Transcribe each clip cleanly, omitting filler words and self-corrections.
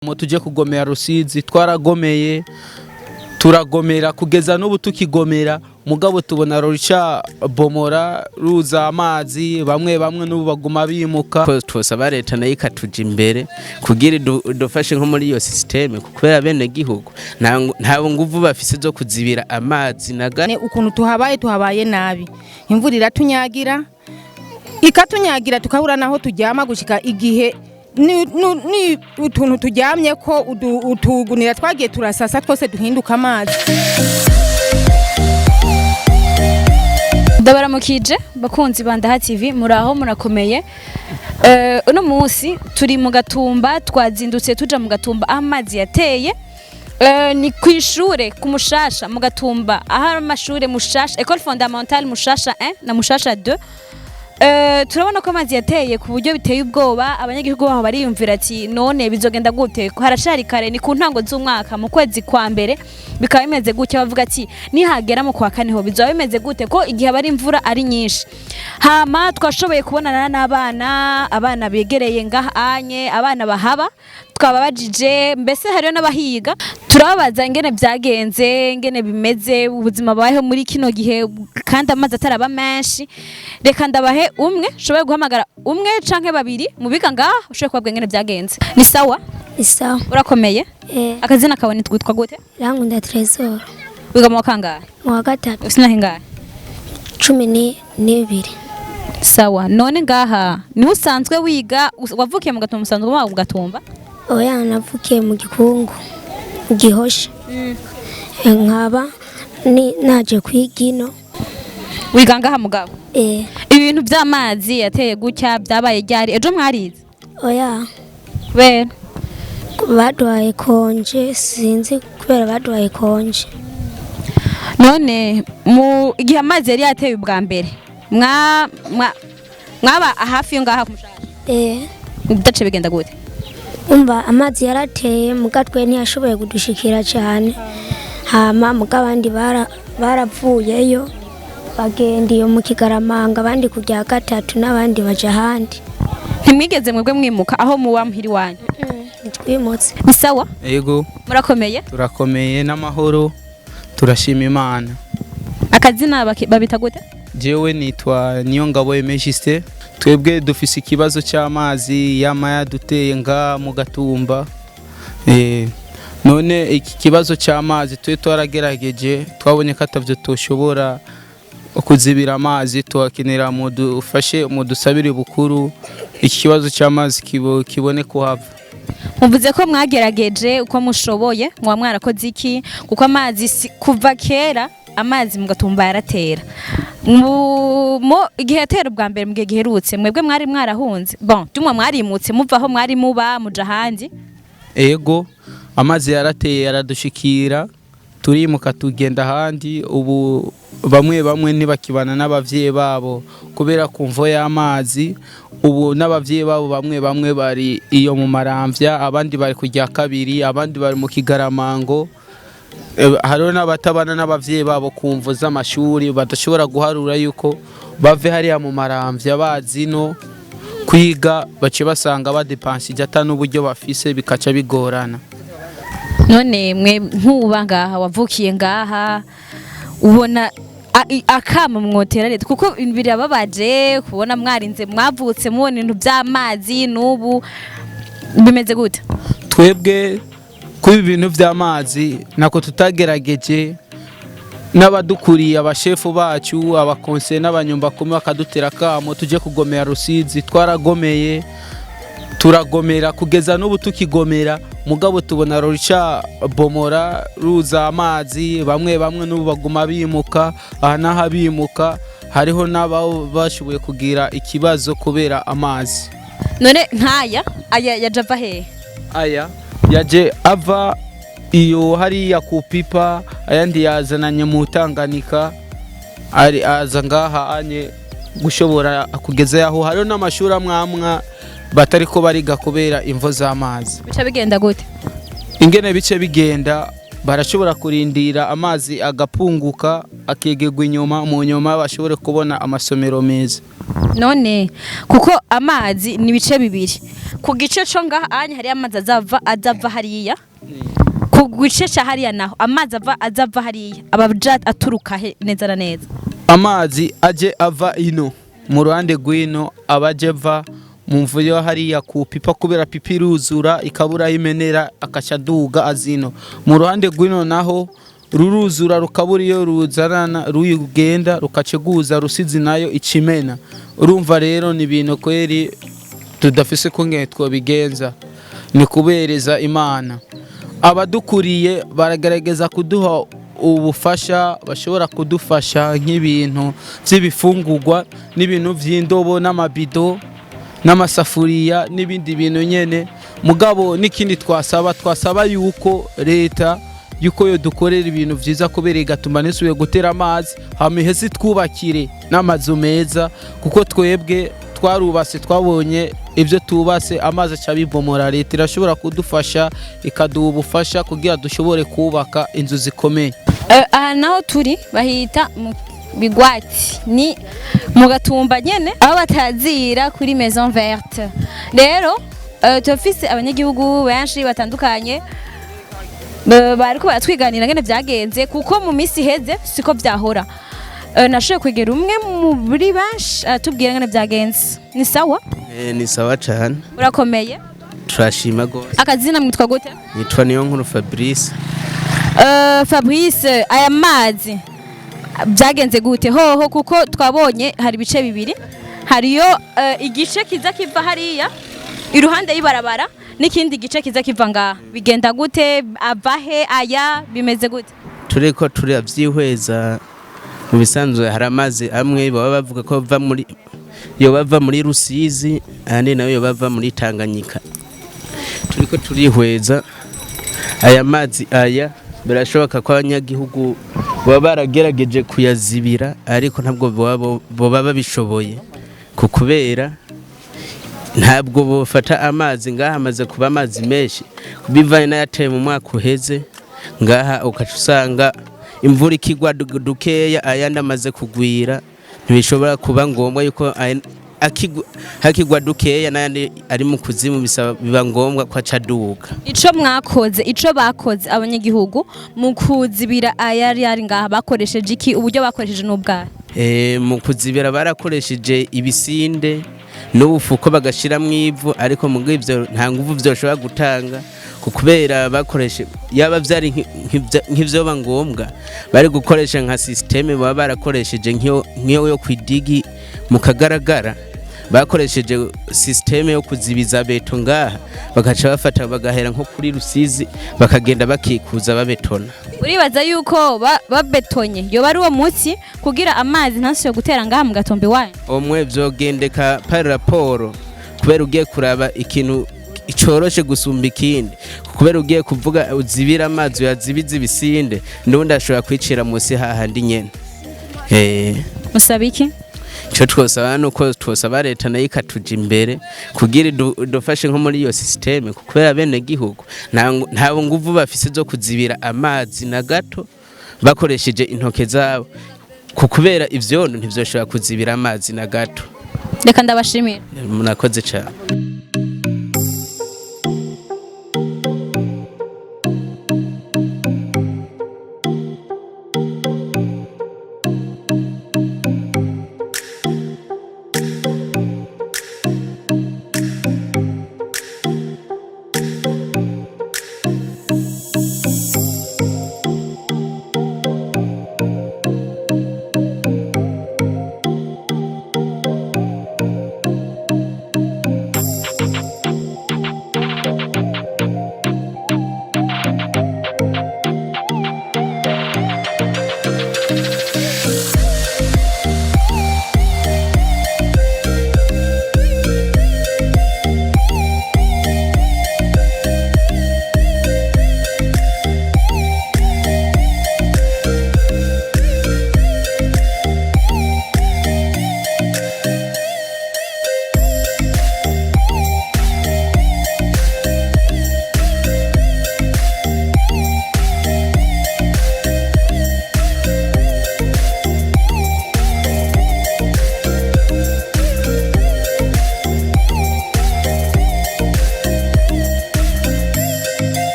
Tuje kugomera Rusizi twaragomeye turagomera kugeza n'ubu tukigomera mugabo tubona rurica bomora ruza amazi bamwe n'ubu baguma bimuka twosaba leta nayo ikatuja imbere kugira dufashe nko muri iyo systeme kubera bene gihugu nta nguvu bafise zo kuzibira amazi nagane ukuntu tuhabaye nabi imvura iratunyagira ikatunyagira tukabura naho tujyama gushika igihe ni utuntu tujyamye ko utugunira twagiye turasasa twose duhinduka amazi. Ndabaramukije bakunzi banda TV muraho murakomeye. Uno munsi turi mu Gatumba twazindutse tuja mu Gatumba amazi yateye. Ni kwishure ku Mushasha mu Gatumba aha amashure Mushasha École fondamentale Mushasha 1 na Mushasha 2. Turabona ko amazi yateye ku buryo biteye ubwoba abanyagihugu baho bariyumvira ati none bizogenda gute harashari kare ni ku ntango z'umwaka mu kwezi kwa mbere bikaba bimeze gutya bavuga ati nihagera mu kwa kane ho bizoba bimeze gute ko igihe bari imvura ari nyinshi hama twashoboye kubonana n'abana begereye ngahanye abana bahaba twababajije mbese hariyo n'abahiga turababaza ingene byagenze ingene bimeze ubuzima babayeho muri kino gihe kandi amazi ataraba menshi reka ndabahe umwe shoboye guhamagara umwe canke babiri mubiga ngaha ushoboye kubabwa ingene byagenze ni sawa urakomeye akazina kawe ni twitwa gute Rankunda Trésor wiga mu kangahe mu wa gatatu usinahe ngahe 12 sawa none ngaha ni usanzwe wiga wavukiye mu Gatumba usanzwe mu Gatumba oya navukiye mu Gikungu Gihosha nkaba ni naje kwigino wiga ngaha mugabo ibintu by'amazi yateye gutya byabaye ryari ejo mwarize oya kubera baduhaye konje sinzi kubera baduhaye konje none mu igihe amazi yari yateye ubwa mbere mwaba hafi yo ngaha ku Mushasha bidace bigenda gute umva amazi yarateye mugatwe ntiyashoboye kudushikira cyane hama mugabandi baravuyeyo bagenda iyo mu Kigaramanga abandi kujya gatatu n'abandi baje handi ntimwigeze mwebwe mwimuka aho muba muhiri wanyu twimutse ni sawa yego murakomeye turakomeye n'amahoro turashima Imana akazina babita gute jewe nitwa Niyongabo Emejiste twebwe dufise ikibazo cy'amazi yamaya duteye nga mu Gatumba none iki kibazo cy'amazi twe twaragerageje twabonye ko atavyo toshobora kuzibira amazi tuhakenera mu dufashe mu dusabire bukuru iki kibazo cy'amazi kibone kuhava muvuze ko mwagerageje uko mushoboye mwa mwarakoze iki kuko amazi kuva kera amazi mu Gatumba yaratera mu igihe yatera ubwa mbere mu gihe giherutse mwebwe mwari mwarahunze bon tumwe mwarimutse muva aho mwari muba muja handi ego amazi yarateye yaradushikira turimuka tugenda handi ubu bamwe ntibakibana n'abavyeyi babo kubera kumvo y'amazi ubu n'abavyeyi babo bamwe bari iyo mu Maramvya abandi bari kujya kabiri abandi bari mu Kigaramango hariho n'abatabana n'abavyeyi babo kumvo z'amashuri badashobora guharura yuko bave hariya mu Maramvya bazino kwiga bace basanga badepansije ata n'uburyo bafise bikaca bigorana none mwe nkuba ngaha wavukiye ngaha ubona akama mwotera leta kuko birababaje kubona mwarinze mwavutse mubona ibintu by'amazi n'ubu bimeze gute twebwe kuba ibintu by'amazi nako tutagerageje n'abadukuriye abashefu bacu abakonse n'abanyumba kumwe bakadutera kamo tuje kugomera Rusizi twaragomeye turagomera kugeza n'ubu tukigomera mugabo tubona rurica bomora ruza amazi bamwe n'ubu baguma bimuka aha naha bimuka hariho n'abo bashoboye kugira ikibazo kubera amazi none nkaya yaje ava hehe aya yaje ava iyo hariya ku pipa ayandi yazananye mu Tanganika ari aza ngaha anye gushobora kugeza yaho hariho n'amashuri amwamwa batariko bariga kubera imvo z'amazi bica bigenda gute ingene bice bigenda barashobora kurindira amazi agapunguka akegerwa inyuma mu nyuma bashobore kubona amasomero meza none kuko amazi ni ibice bibiri ku gice cyo ngaha anya hari amazi azava hariya ku gice cya hariya naho amazi azava hariya abaja aturuka he neza na neza amazi aje ava ino mu ruhande rw'ino abaje ava mu mvuyo hariya ku pipa kubera pipa iruzura ikabura imenera akacaduga azino mu ruhande rw'ino naho ruruzura rukabura iyo ruzarana ruyugenda rukaceguza rusizi nayo icimena urumva rero ni ibintu kweri tudafise kunge twobigenza ni kubereza Imana abadukuriye baragerageza kuduha ubufasha bashobora kudufasha nk'ibintu by'ibifungurwa n'ibintu by'indobo n'amabido n'amasafuriya n'ibindi bintu nyene mugabo n'ikindi twasaba yuko leta yuko yo dukorera ibintu vyiza kubera igatuma nisubiye gutera amazi hamiheze twubakire n'amazu meza kuko twebwe twarubase twabonye ibyo tubase amazi acabivomora leta irashobora kudufasha ikaduha ubufasha kugira dushobore kubaka inzu zikomeye aha naho turi bahita bigwati ni mu gatumba nyene aho batazira kuri maison verte rero tufise abanyagihugu benshi batandukanye bariko baratwiganira ngene byagenze kuko mu misi heze siko byahora nashoye kwegera umwe muri benshi atubwira ngene byagenze ni sawa ni sawa cyane urakomeye turashima gose akazina mwitwa gute nitwa niyo nkuru Fabrice Fabrice aya mazi byagenze gute hoho kuko twabonye hari ibice bibiri hariyo igice kiza kiva hariya iruhande y'ibarabara n'ikindi gice kiza kiva ngaha bigenda gute avahe aya bimeze gute tureko turavyihweza mu bisanzwe hari amazi amwe baba bavuga ko bava muri Rusizi andi nayo bava muri Tanganyika turiko turihweza aya mazi aya birashoboka ko abanyagihugu baba baragerageje kuyazibira ariko ntabwo baba babishoboye kubera ntabwo bofata amazi ngaha amaze kuba amazi menshi bivanye n'ayateye mu mwaka uheze ngaha ukaca usanga imvura ikigwa dukeya ayandi amaze kugwira ntibishobora kuba ngombwa yuko hakigwa dukeya n'ayandi ari mu kuzimu biba ngombwa ko acaduka ico bakoze abanyagihugu mu kuzibira ayari ngaha bakoresheje iki uburyo bakoresheje n'ubwaha mu kuzibira barakoresheje ibisinde n'ubufuko bagashiramo ivu ariko mu bw'ivyo nta nguvu vyoshobora gutanga kubera bakoreshe yaba vyari nk'ivyo ngombwa bari gukoresha nka systeme baba barakoresheje nk'iyo yo kwidigi mu kagaragara bakoresheje systeme yo kuzibiza beto ngaha bakaca bafata bagahera nko kuri Rusizi bakagenda bakikuza babetona uribaza yuko babetonye yo bari uwo munsi kugira amazi ntasiyo gutera ngaha mu gatombe wayo omwe vyogendeka par rapport kubera ugiye kuraba ikintu icoroshe gusumba ikindi kubera ugiye kuvuga uzibira amazi yazibiza ibisinde ndundi ashobora kwicira munsi hahandi nyene musabiki cyo twosaba nuko twosaba leta nayo ikatuja imbere kugira dufashe nko muri iyo systeme kubera bene gihugu nta nguvu bafise zo kuzibira amazi na gato bakoresheje intoke zabo kubera ivyondo ntivyoshobora kuzibira amazi na gato reka ndabashimira munakoze cyane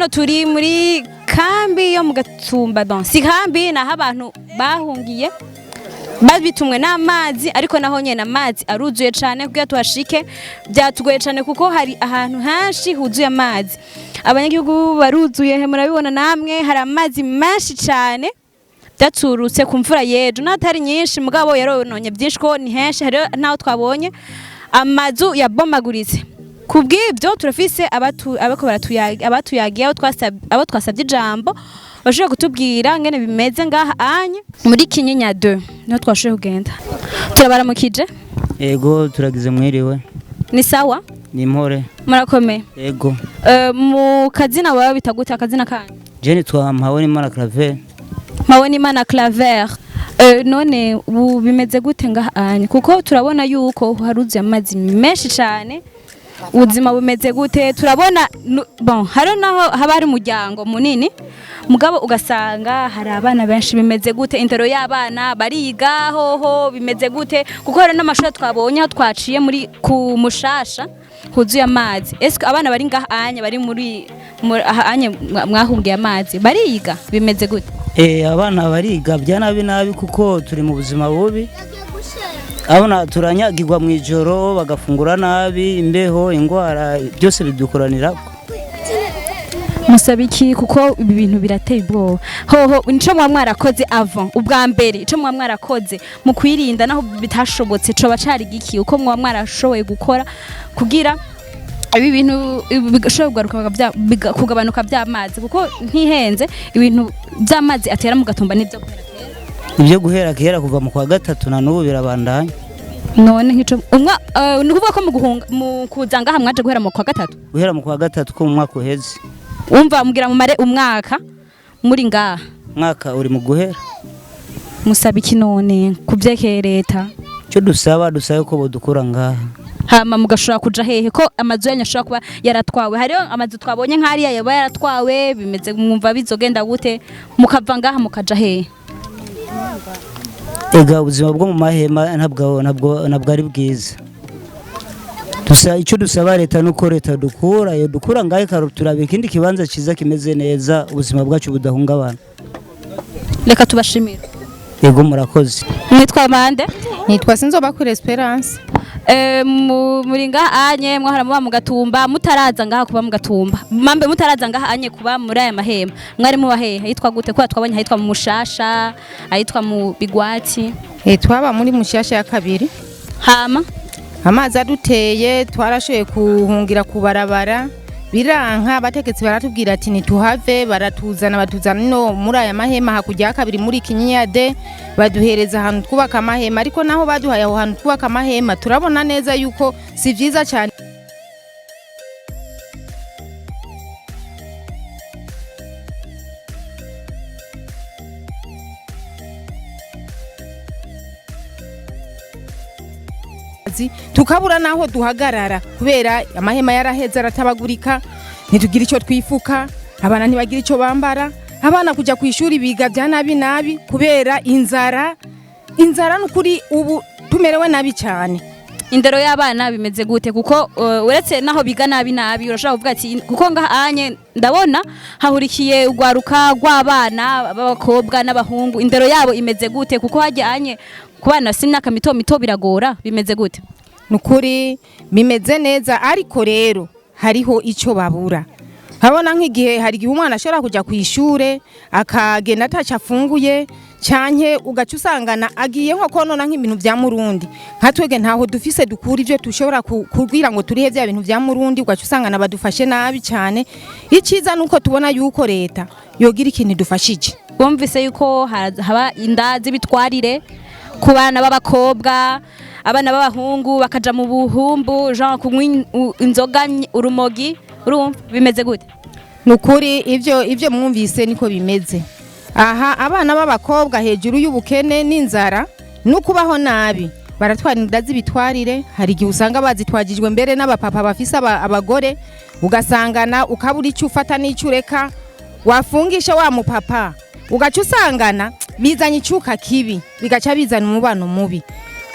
hano turi muri kambi yo mu Gatumba, donc si kambi naho abantu bahungiye babitumwe n'amazi, ariko naho nyene amazi aruzuye cyane kugira tuhashike byatugoye cyane kuko hari ahantu hanshi huzuye amazi. Abanyagihugu baruzuye, murabibona namwe, hari amazi menshi cyane byaturutse ku mvura yejo, natari nyinshi mugabo yarononye byinshi ko ni henshi, hari naho twabonye amazu yabomaguritse. Kubw'ibyo turafise abatuyagiye abo twasabye ijambo bashobora kutubwira ngene bimeze ngaha anye muri Kinyinya 2 niho twashoboye kugenda. Turabaramukije. Ego turagize mwiriwe. Ni sawa? Ni mpore. Murakomeye. Ego. Mu kazina baba bitaguta akazina kanyu? Jeni twa Mpabonimana Claver. Mpabonimana Claver. None ubu bimeze gute ngaha anye? Kuko turabona yuko haruzuye amazi menshi cyane. Ubuzima bumeze gute? Turabona bon hari naho haba hari umuryango munini mugabo ugasanga hari abana benshi. Bimeze gute? Intero y'abana bariga hoho bimeze gute? Kuko hari n'amashuri twabonye aho twaciye muri ku Mushasha huzuye amazi. Eske abana bari ngaha anye bari muri anye mwahungiye amazi bariga bimeze gute? Abana bariga bya nabi kuko turi mu buzima bubi. Abana turanyagirwa mu ijoro bagafungura nabi, imbeho, ingwara byose bidukoranira. Musabiki kuko ibi bintu birateye ubwoba. Hoho nico mwarakoze avant ubwa mbere, ico mwarakoze mu kwirinda naho bitashobotse coba cari giki uko mwarashoboye gukora kugira ibi bintu bigashobora kugabanuka by'amazi, kuko ntihenze ibintu by'amazi atera mu Gatumba nibyo ibyo guhera kera kuva mu kwa gatatu na n'ubu birabandanya. None nkico nukuvuga ko mu kuzanga hamwe aje guhera mu kwa gatatu? Guhera mu kwa gatatu ko mu mwaka uheze. Umva mugira mu mare umwaka muri ngaha? Mwaka uri mu guhera. Musabiki none kubyekeye leta cyo dusaba ko bodukura ngaha. Hama mugashobora kuja hehe ko amazu yanyu ashobora kuba yaratwawe? Hariyo amazu twabonye nk'ariya yaba yaratwawe, bimeze mwumva bizogenda gute? Mukava ngaha mukaja hehe? Ega ubuzima bwo mu mahema ntabwo ari bwiza. Icyo dusaba leta nuko leta dukura ngahe karuturabe ikindi kibanza cyiza kimeze neza, ubuzima bwacu budahungabana. Reka tubashimira. Yego murakoze. Mwitwa mande? Nitwa Sinzobakure Esperance. Muri ngaha anye mwahora muba mu Gatumba, mutaraza ngaha kuba mu Gatumba, mambe mutaraza ngaha anye kuba muri aya mahema, mwari mu bahehe hitwa gute? Kwa twabonye hitwa mu Mushasha, ahitwa mu Bigwati. Twaba muri Mushasha ya kabiri. Hama amazi aduteye twarashoye kuhungira kubarabara biranka, abategetsi baratubwira ati nituhave, batuzana no muri aya mahema hakujya kabiri muri Kinyinya 2 baduhereza ahantu twubaka amahema, ariko naho baduhaye aho hantu twubaka amahema turabona neza yuko si vyiza cyane. Tukabura naho duhagarara kubera amahema yaraheze aratabagurika, ntitugira icyo twifuka, abana ntibagira icyo bambara, abana kujya ku ishuri biga bya nabi kubera inzara n'ukuri ubu tumerewe nabi cyane. Indero y'abana bimeze gute? Kuko uretse naho biga nabi urashaka kuvuga ati kuko ngahanye ndabona hahurikiye ugwaruka rw'abana b'abakobwa n'abahungu, indero yabo imeze gute? Kuko hajyanye kubana simyaka mito biragora, bimeze gute? Nukuri bimeze neza, ariko rero hariho icyo babura. Habona nk'igihe hari igihe umwana ashobora kujya ku ishure akagenda atacafunguye cyanke ugaca usangana agiye nko konona nk'ibintu bya Murundi, nka twege ntaho dufise dukura ivyo tushobora kubwira ngo turihe bya bintu bya Murundi, ugaca usangana badufashe nabi cyane. Iciza nuko tubona yuko leta yogira ikintu dufashije. Bumvise yuko haba indazi bitwarire ku bana b'abakobwa, abana b'abahungu bakaja mu buhumbu genre kunywa inzoga urumogi, urumva bimeze gute? Nukuri ivyo mwumvise niko bimeze. Aha abana b'abakobwa hejuru y'ubukene n'inzara nukubaho nabi baratwara indazi bitwarire, hari igihe usanga bazitwagijwe mbere n'abapapa bafise abagore, ugasangana ukabura icyo ufata n'icyo ureka, wafungisha wa mupapa ugaca usangana bizanye icuka kibi, bigaca bizana umubano mubi.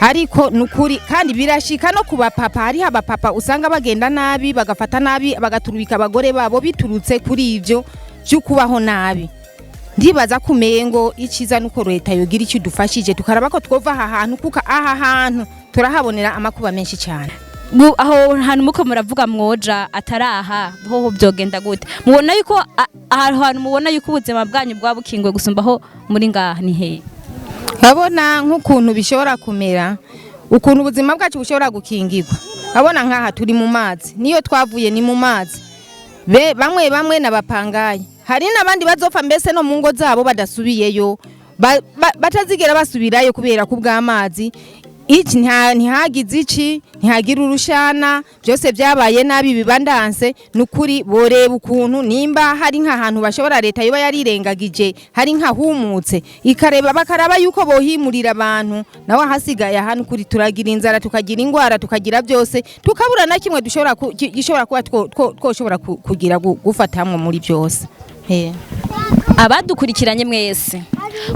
ariko nukuri kandi birashika no kuba papa hari abapapa usanga bagenda nabi bagafata nabi bagaturubika abagore babo biturutse kuri ivyo byo kubaho nabi. Ndibaza kumengo ikiza nuko leta yogira icyo dufashije tukaraba ko twova aha hantu kuko aha hantu turahabonera amakuba menshi cyane. Aho hantu muko muravuga mwoja ataraha hoho byogenda gute? Mubona yuko aho hantu mubona yuko ubuzima bwanyu bwabukingwe gusumbaho muri ngaha ni he? Abona nk'ukuntu bishobora kumera, ukuntu ubuzima bwacu bushobora gukingirwa. Abona nkaha turi mu mazi, niyo twavuye ni mu mazi. Bamwe nabapangaye. Hari nabandi bazopfa mbese no mu ngo zabo badasubiyeyo. Batazigera basubirayo kubera kubw'amazi. Iki ntihagize iki, ntihagira urushana, byose byabaye nabi bibandanse nukuri boreba ukuntu nimba hari nk'ahantu bashobora leta yoba yarirengagije, hari nk'ahumutse ikareba bakaraba yuko bohimurira abantu nawe hasigaye ahantu kuri turagira inzara tukagira ingwara tukagira byose tukabura na kimwe gishobora kuba twoshobora kugira gufatamwe muri byose. Abadukurikiranye mwese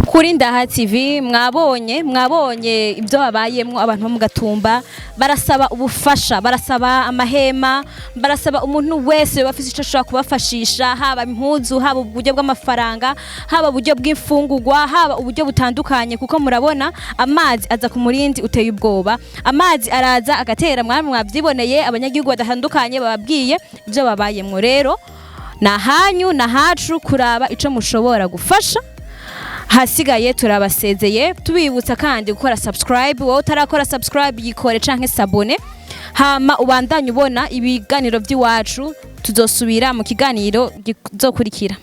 kuri Ndaha TV mwabonye ibyo babayemwo abantu bo mu Gatumba barasaba ubufasha, barasaba amahema, barasaba umuntu wese bafise ico ashobora kubafashisha, haba impuzu, haba uburyo bw'amafaranga, haba uburyo bw'imfungurwa, haba uburyo butandukanye kuko murabona amazi aza ku murindi uteye ubwoba, amazi araza agatera mwavyiboneye abanyagihugu batandukanye bababwiye ibyo babayemwo. Rero nahanyu nahacu kuraba ico mushobora gufasha. Hasigaye turabasezeye tubibutsa kandi gukora subscribe, wowe utarakora subscribe yikore canke sabone, hama ubandanye ubona ibiganiro by'iwacu. Tuzosubira mu kiganiro gizokurikira.